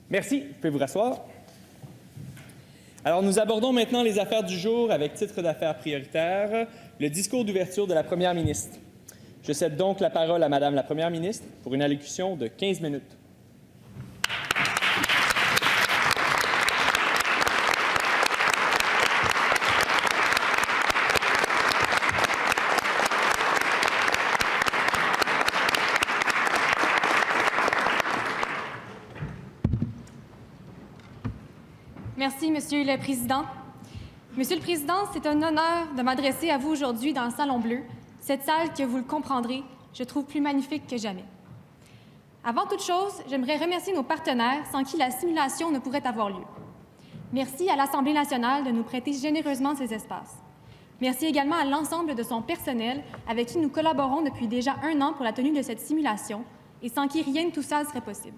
Merci. Pouvez vous rasseoir. Alors, nous abordons maintenant les affaires du jour avec titre d'affaires prioritaire, le discours d'ouverture de la Première ministre. Je cède donc la parole à Madame la Première ministre pour une allocution de 15 minutes. Merci, Monsieur le Président. Monsieur le Président, c'est un honneur de m'adresser à vous aujourd'hui dans le Salon Bleu, cette salle que, vous le comprendrez, je trouve plus magnifique que jamais. Avant toute chose, j'aimerais remercier nos partenaires sans qui la simulation ne pourrait avoir lieu. Merci à l'Assemblée nationale de nous prêter généreusement ces espaces. Merci également à l'ensemble de son personnel avec qui nous collaborons depuis déjà 1 an pour la tenue de cette simulation et sans qui rien de tout ça ne serait possible.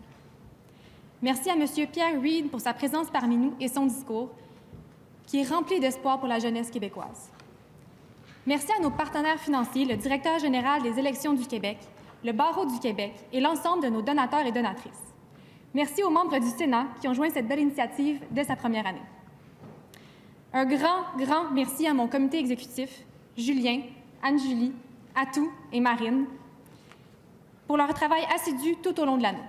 Merci à M. Pierre Reid pour sa présence parmi nous et son discours, qui est rempli d'espoir pour la jeunesse québécoise. Merci à nos partenaires financiers, le directeur général des élections du Québec, le Barreau du Québec et l'ensemble de nos donateurs et donatrices. Merci aux membres du Sénat qui ont joint cette belle initiative dès sa première année. Un grand merci à mon comité exécutif, Julien, Anne-Julie, Atou et Marine, pour leur travail assidu tout au long de l'année.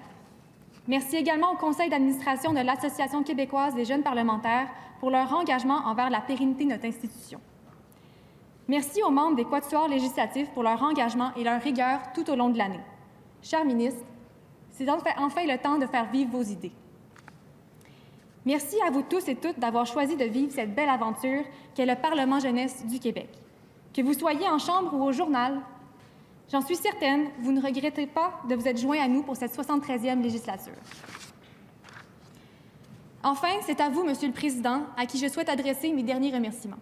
Merci également au conseil d'administration de l'Association québécoise des jeunes parlementaires pour leur engagement envers la pérennité de notre institution. Merci aux membres des quatuors législatifs pour leur engagement et leur rigueur tout au long de l'année. Chers ministres, c'est enfin le temps de faire vivre vos idées. Merci à vous tous et toutes d'avoir choisi de vivre cette belle aventure qu'est le Parlement jeunesse du Québec. Que vous soyez en chambre ou au journal, j'en suis certaine, vous ne regrettez pas de vous être joints à nous pour cette 73e législature. Enfin, c'est à vous, Monsieur le Président, à qui je souhaite adresser mes derniers remerciements.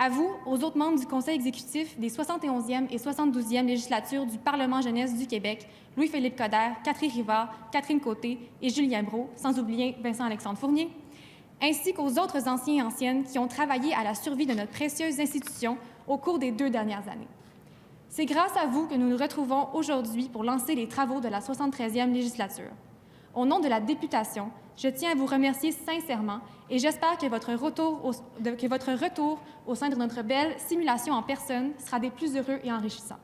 À vous, aux autres membres du Conseil exécutif des 71e et 72e législatures du Parlement jeunesse du Québec, Louis-Philippe Coderre, Catherine Rivard, Catherine Côté et Julien Brault, sans oublier Vincent-Alexandre Fournier, ainsi qu'aux autres anciens et anciennes qui ont travaillé à la survie de notre précieuse institution au cours des 2 dernières années. C'est grâce à vous que nous nous retrouvons aujourd'hui pour lancer les travaux de la 73e législature. Au nom de la députation, je tiens à vous remercier sincèrement et j'espère que votre retour au sein de notre belle simulation en personne sera des plus heureux et enrichissants.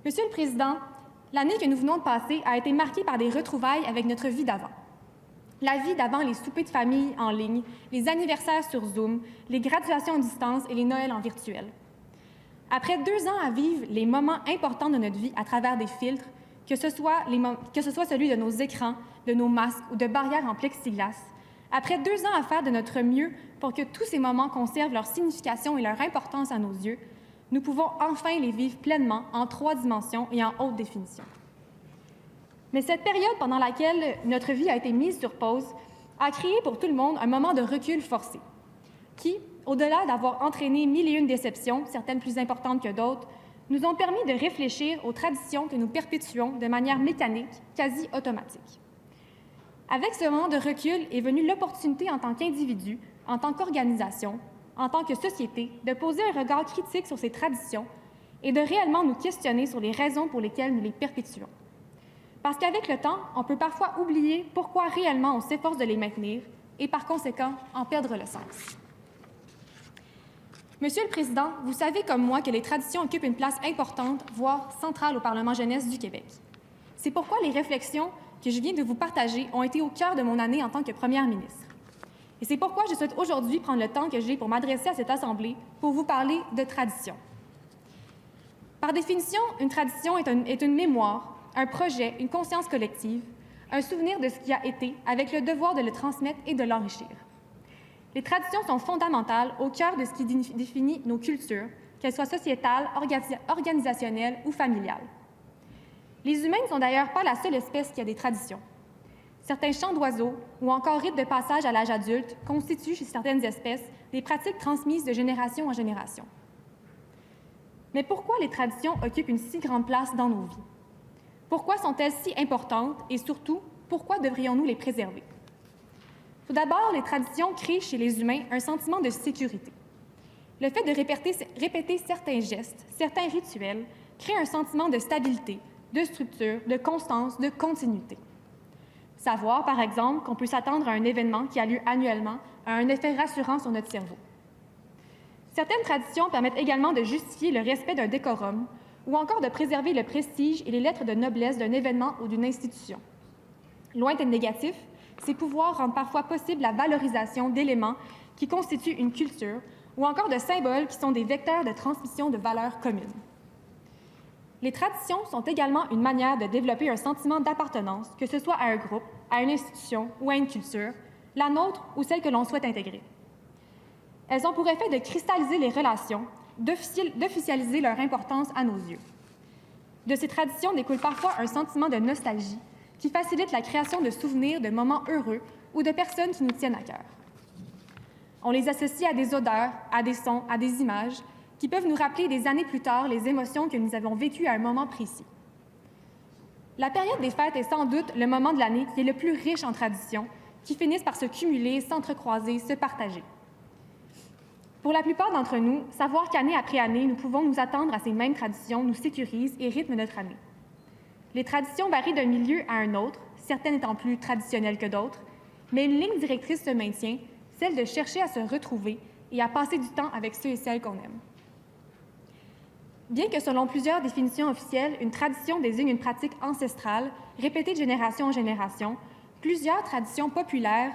Monsieur le Président, l'année que nous venons de passer a été marquée par des retrouvailles avec notre vie d'avant. La vie d'avant les soupers de famille en ligne, les anniversaires sur Zoom, les graduations à distance et les Noëls en virtuel. Après 2 ans à vivre les moments importants de notre vie à travers des filtres, que ce soit celui de nos écrans, de nos masques ou de barrières en plexiglas, après 2 ans à faire de notre mieux pour que tous ces moments conservent leur signification et leur importance à nos yeux, nous pouvons enfin les vivre pleinement en 3 dimensions et en haute définition. Mais cette période pendant laquelle notre vie a été mise sur pause a créé pour tout le monde un moment de recul forcé, qui, au-delà d'avoir entraîné 1001 déceptions, certaines plus importantes que d'autres, nous ont permis de réfléchir aux traditions que nous perpétuons de manière mécanique, quasi automatique. Avec ce moment de recul est venue l'opportunité en tant qu'individu, en tant qu'organisation, en tant que société, de poser un regard critique sur ces traditions et de réellement nous questionner sur les raisons pour lesquelles nous les perpétuons. Parce qu'avec le temps, on peut parfois oublier pourquoi réellement on s'efforce de les maintenir et par conséquent en perdre le sens. Monsieur le Président, vous savez comme moi que les traditions occupent une place importante, voire centrale au Parlement jeunesse du Québec. C'est pourquoi les réflexions que je viens de vous partager ont été au cœur de mon année en tant que Première ministre. Et c'est pourquoi je souhaite aujourd'hui prendre le temps que j'ai pour m'adresser à cette Assemblée pour vous parler de tradition. Par définition, une tradition est une mémoire, un projet, une conscience collective, un souvenir de ce qui a été, avec le devoir de le transmettre et de l'enrichir. Les traditions sont fondamentales au cœur de ce qui définit nos cultures, qu'elles soient sociétales, organisationnelles ou familiales. Les humains ne sont d'ailleurs pas la seule espèce qui a des traditions. Certains chants d'oiseaux ou encore rites de passage à l'âge adulte constituent chez certaines espèces des pratiques transmises de génération en génération. Mais pourquoi les traditions occupent une si grande place dans nos vies? Pourquoi sont-elles si importantes et surtout, pourquoi devrions-nous les préserver? Tout d'abord, les traditions créent chez les humains un sentiment de sécurité. Le fait de répéter certains gestes, certains rituels, crée un sentiment de stabilité, de structure, de constance, de continuité. Savoir, par exemple, qu'on peut s'attendre à un événement qui a lieu annuellement a un effet rassurant sur notre cerveau. Certaines traditions permettent également de justifier le respect d'un décorum ou encore de préserver le prestige et les lettres de noblesse d'un événement ou d'une institution. Loin d'être négatif, ces pouvoirs rendent parfois possible la valorisation d'éléments qui constituent une culture ou encore de symboles qui sont des vecteurs de transmission de valeurs communes. Les traditions sont également une manière de développer un sentiment d'appartenance, que ce soit à un groupe, à une institution ou à une culture, la nôtre ou celle que l'on souhaite intégrer. Elles ont pour effet de cristalliser les relations, d'officialiser leur importance à nos yeux. De ces traditions découle parfois un sentiment de nostalgie qui facilite la création de souvenirs de moments heureux ou de personnes qui nous tiennent à cœur. On les associe à des odeurs, à des sons, à des images qui peuvent nous rappeler des années plus tard les émotions que nous avons vécues à un moment précis. La période des fêtes est sans doute le moment de l'année qui est le plus riche en traditions, qui finissent par se cumuler, s'entrecroiser, se partager. Pour la plupart d'entre nous, savoir qu'année après année, nous pouvons nous attendre à ces mêmes traditions nous sécurise et rythme notre année. Les traditions varient d'un milieu à un autre, certaines étant plus traditionnelles que d'autres, mais une ligne directrice se maintient, celle de chercher à se retrouver et à passer du temps avec ceux et celles qu'on aime. Bien que selon plusieurs définitions officielles, une tradition désigne une pratique ancestrale, répétée de génération en génération, plusieurs traditions populaires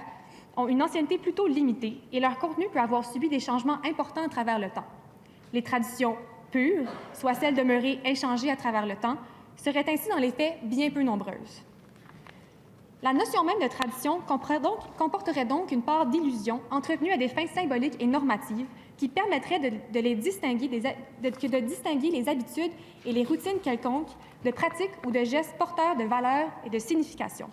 ont une ancienneté plutôt limitée et leur contenu peut avoir subi des changements importants à travers le temps. Les traditions pures, soit celles demeurées inchangées à travers le temps, seraient ainsi dans les faits bien peu nombreuses. La notion même de tradition comporterait donc une part d'illusion entretenue à des fins symboliques et normatives qui permettraient de distinguer les habitudes et les routines quelconques de pratiques ou de gestes porteurs de valeurs et de signification.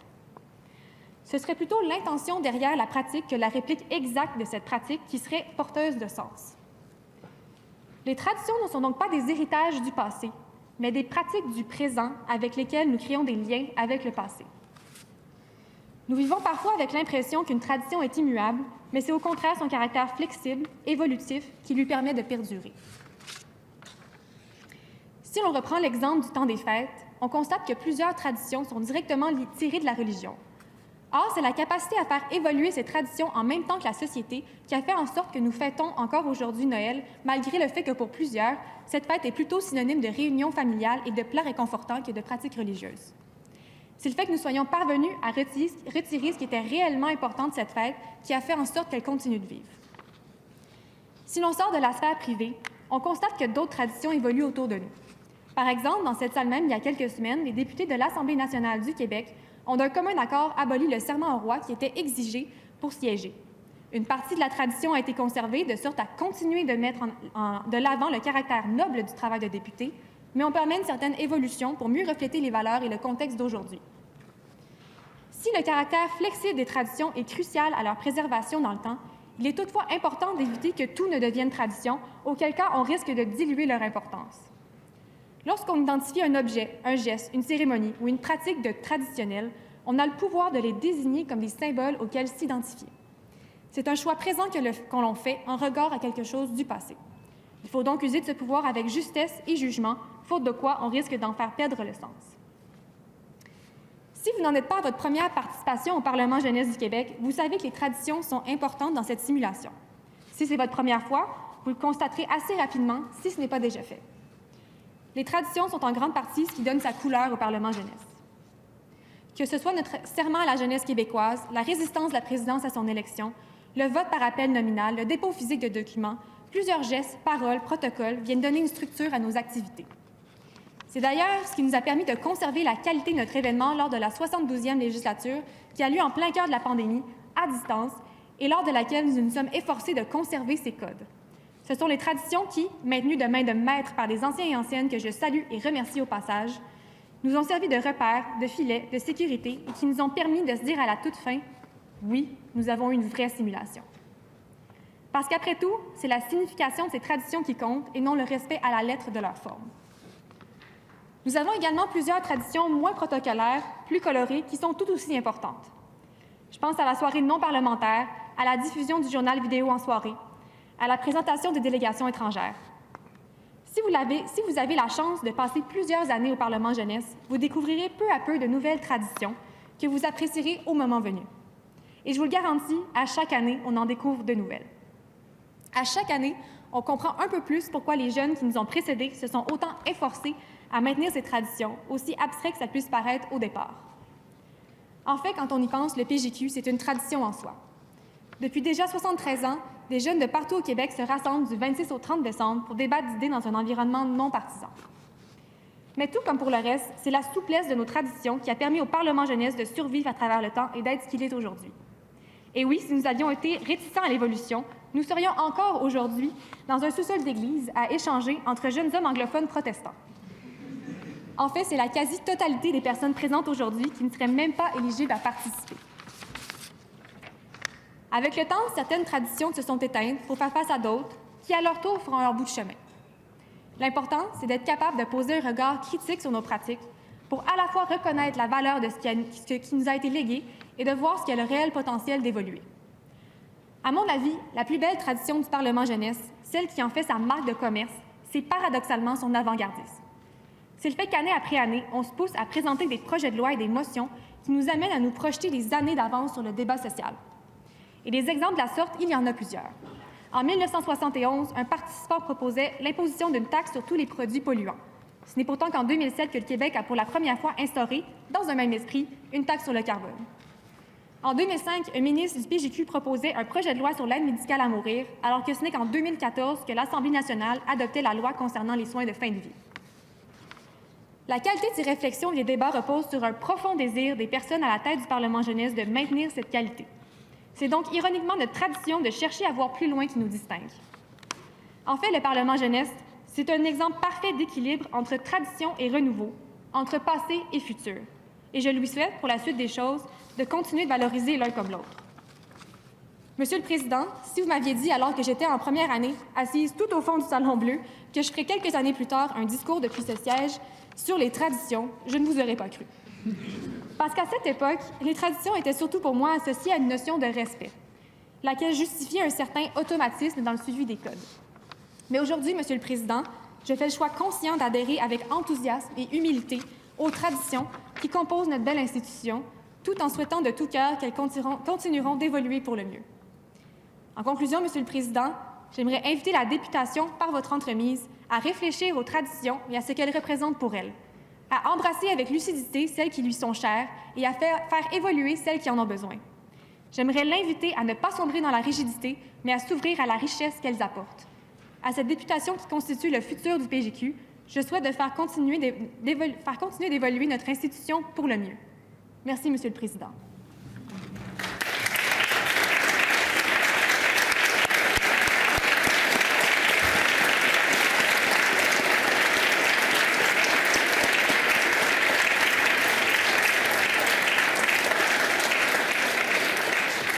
Ce serait plutôt l'intention derrière la pratique que la réplique exacte de cette pratique qui serait porteuse de sens. Les traditions ne sont donc pas des héritages du passé, mais des pratiques du présent avec lesquelles nous créons des liens avec le passé. Nous vivons parfois avec l'impression qu'une tradition est immuable, mais c'est au contraire son caractère flexible, évolutif, qui lui permet de perdurer. Si l'on reprend l'exemple du temps des fêtes, on constate que plusieurs traditions sont directement tirées de la religion. Or, c'est la capacité à faire évoluer ces traditions en même temps que la société qui a fait en sorte que nous fêtons encore aujourd'hui Noël, malgré le fait que pour plusieurs, cette fête est plutôt synonyme de réunion familiale et de plats réconfortants que de pratiques religieuses. C'est le fait que nous soyons parvenus à retirer ce qui était réellement important de cette fête qui a fait en sorte qu'elle continue de vivre. Si l'on sort de la sphère privée, on constate que d'autres traditions évoluent autour de nous. Par exemple, dans cette salle même, il y a quelques semaines, les députés de l'Assemblée nationale du Québec ont d'un commun accord aboli le serment au roi qui était exigé pour siéger. Une partie de la tradition a été conservée de sorte à continuer de mettre de l'avant le caractère noble du travail de député, mais on permet une certaine évolution pour mieux refléter les valeurs et le contexte d'aujourd'hui. Si le caractère flexible des traditions est crucial à leur préservation dans le temps, il est toutefois important d'éviter que tout ne devienne tradition, auquel cas on risque de diluer leur importance. Lorsqu'on identifie un objet, un geste, une cérémonie ou une pratique de traditionnelle, on a le pouvoir de les désigner comme des symboles auxquels s'identifier. C'est un choix présent qu'on l'on fait en regard à quelque chose du passé. Il faut donc user de ce pouvoir avec justesse et jugement, faute de quoi on risque d'en faire perdre le sens. Si vous n'en êtes pas à votre première participation au Parlement jeunesse du Québec, vous savez que les traditions sont importantes dans cette simulation. Si c'est votre première fois, vous le constaterez assez rapidement si ce n'est pas déjà fait. Les traditions sont en grande partie ce qui donne sa couleur au Parlement jeunesse. Que ce soit notre serment à la jeunesse québécoise, la résistance de la présidence à son élection, le vote par appel nominal, le dépôt physique de documents, plusieurs gestes, paroles, protocoles viennent donner une structure à nos activités. C'est d'ailleurs ce qui nous a permis de conserver la qualité de notre événement lors de la 72e législature qui a lieu en plein cœur de la pandémie, à distance, et lors de laquelle nous nous sommes efforcés de conserver ces codes. Ce sont les traditions qui, maintenues de main de maître par des anciens et anciennes que je salue et remercie au passage, nous ont servi de repères, de filets, de sécurité et qui nous ont permis de se dire à la toute fin « Oui, nous avons eu une vraie simulation ». Parce qu'après tout, c'est la signification de ces traditions qui compte et non le respect à la lettre de leur forme. Nous avons également plusieurs traditions moins protocolaires, plus colorées, qui sont tout aussi importantes. Je pense à la soirée non parlementaire, à la diffusion du journal vidéo en soirée, à la présentation des délégations étrangères. Si vous avez la chance de passer plusieurs années au Parlement jeunesse, vous découvrirez peu à peu de nouvelles traditions que vous apprécierez au moment venu. Et je vous le garantis, à chaque année, on en découvre de nouvelles. À chaque année, on comprend un peu plus pourquoi les jeunes qui nous ont précédés se sont autant efforcés à maintenir ces traditions, aussi abstraites que ça puisse paraître au départ. En fait, quand on y pense, le PJQ, c'est une tradition en soi. Depuis déjà 73 ans, des jeunes de partout au Québec se rassemblent du 26 au 30 décembre pour débattre d'idées dans un environnement non partisan. Mais tout comme pour le reste, c'est la souplesse de nos traditions qui a permis au Parlement jeunesse de survivre à travers le temps et d'être ce qu'il est aujourd'hui. Et oui, si nous avions été réticents à l'évolution, nous serions encore aujourd'hui dans un sous-sol d'église à échanger entre jeunes hommes anglophones protestants. En fait, c'est la quasi-totalité des personnes présentes aujourd'hui qui ne seraient même pas éligibles à participer. Avec le temps, certaines traditions se sont éteintes pour faire face à d'autres qui, à leur tour, feront leur bout de chemin. L'important, c'est d'être capable de poser un regard critique sur nos pratiques pour à la fois reconnaître la valeur de ce qui nous a été légué et de voir ce qui a le réel potentiel d'évoluer. À mon avis, la plus belle tradition du Parlement jeunesse, celle qui en fait sa marque de commerce, c'est paradoxalement son avant-gardisme. C'est le fait qu'année après année, on se pousse à présenter des projets de loi et des motions qui nous amènent à nous projeter des années d'avance sur le débat social. Et des exemples de la sorte, il y en a plusieurs. En 1971, un participant proposait l'imposition d'une taxe sur tous les produits polluants. Ce n'est pourtant qu'en 2007 que le Québec a pour la première fois instauré, dans un même esprit, une taxe sur le carbone. En 2005, un ministre du PJQ proposait un projet de loi sur l'aide médicale à mourir, alors que ce n'est qu'en 2014 que l'Assemblée nationale adoptait la loi concernant les soins de fin de vie. La qualité de ces réflexions et des débats repose sur un profond désir des personnes à la tête du Parlement jeunesse de maintenir cette qualité. C'est donc ironiquement notre tradition de chercher à voir plus loin qui nous distingue. En fait, le Parlement jeunesse, c'est un exemple parfait d'équilibre entre tradition et renouveau, entre passé et futur. Et je lui souhaite, pour la suite des choses, de continuer de valoriser l'un comme l'autre. Monsieur le Président, si vous m'aviez dit, alors que j'étais en première année, assise tout au fond du Salon Bleu, que je ferais quelques années plus tard un discours depuis ce siège sur les traditions, je ne vous aurais pas cru. Parce qu'à cette époque, les traditions étaient surtout pour moi associées à une notion de respect, laquelle justifiait un certain automatisme dans le suivi des codes. Mais aujourd'hui, Monsieur le Président, je fais le choix conscient d'adhérer avec enthousiasme et humilité aux traditions qui composent notre belle institution, tout en souhaitant de tout cœur qu'elles continueront d'évoluer pour le mieux. En conclusion, Monsieur le Président, j'aimerais inviter la députation, par votre entremise, à réfléchir aux traditions et à ce qu'elles représentent pour elle, à embrasser avec lucidité celles qui lui sont chères et à faire évoluer celles qui en ont besoin. J'aimerais l'inviter à ne pas sombrer dans la rigidité, mais à s'ouvrir à la richesse qu'elles apportent. À cette députation qui constitue le futur du PJQ, je souhaite de faire continuer d'évoluer notre institution pour le mieux. Merci, Monsieur le Président.